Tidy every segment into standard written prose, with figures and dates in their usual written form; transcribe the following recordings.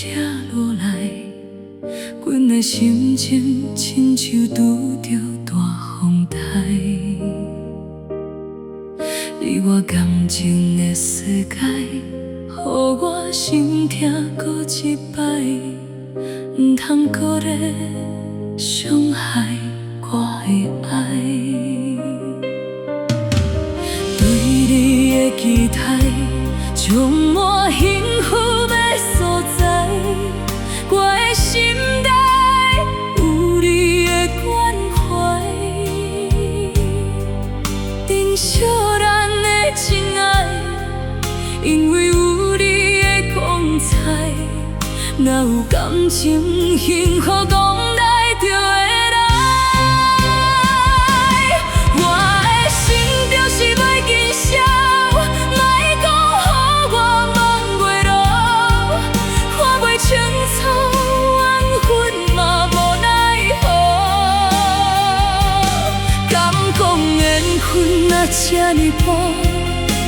车落来，阮的心情亲像拄着大风台。你我感情的世界，予我心痛过一摆，唔通搁咧伤害我的爱。对你的期待，充满幸福的所在，我的心内有你的关怀，珍惜咱的真爱，因为有你的光彩，哪有感情幸福讲来就会来？我的心就是袂见笑，莫讲予我梦袂落，看袂清楚缘分嘛无奈何。敢讲缘分若这呢薄，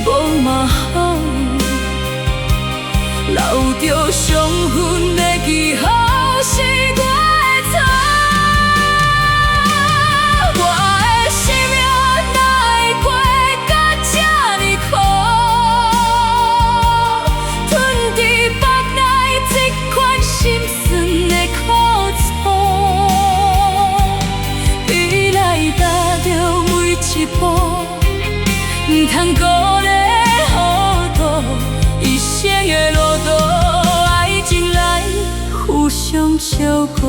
无嘛好，留着伤痕的记号是我的错。我的生命哪会过到这呢苦，吞伫腹内这款心酸的苦楚，比来踏着每一步，唔通搁咧糊涂，一生的路途，爱情来互相照顾。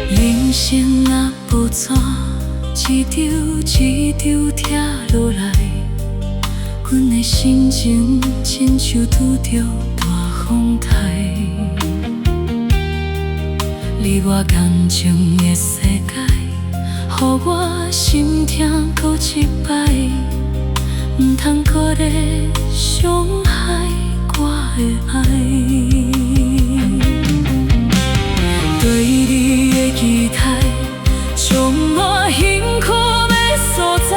人生若无怎，一场一场拆落来，阮的心情亲像拄着大风台。你我感情的世界，予我心痛过一摆，唔通搁咧伤害我的爱。对你的期待，充满幸福的所在，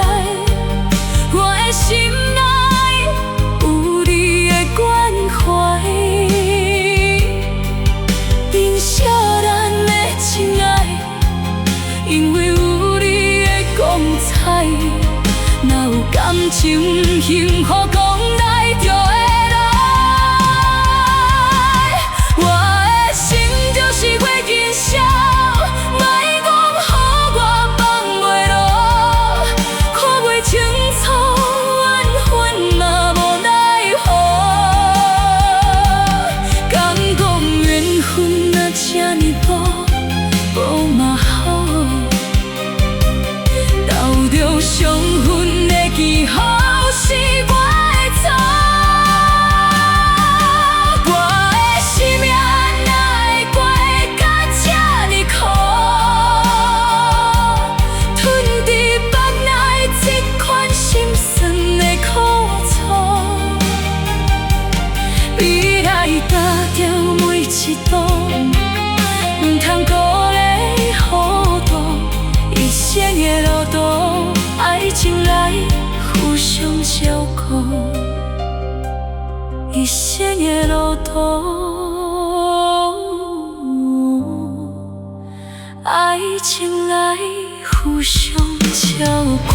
我的心内有你的关怀，珍惜咱的真爱，因为有你的光彩，哪有感情幸福讲来就会来？我的心就是袂见笑，莫讲予我放袂落，看袂清楚缘分嘛无奈何。敢讲缘分若这呢薄，无嘛好，留着伤痕的记号是我的错。我的生命哪会过到这呢苦，吞伫腹内这款心酸的苦楚，比来踏着每一步，唔通搁咧糊涂，一生的路途，爱情来互相照顾，一生的路途，爱情来互相照顾。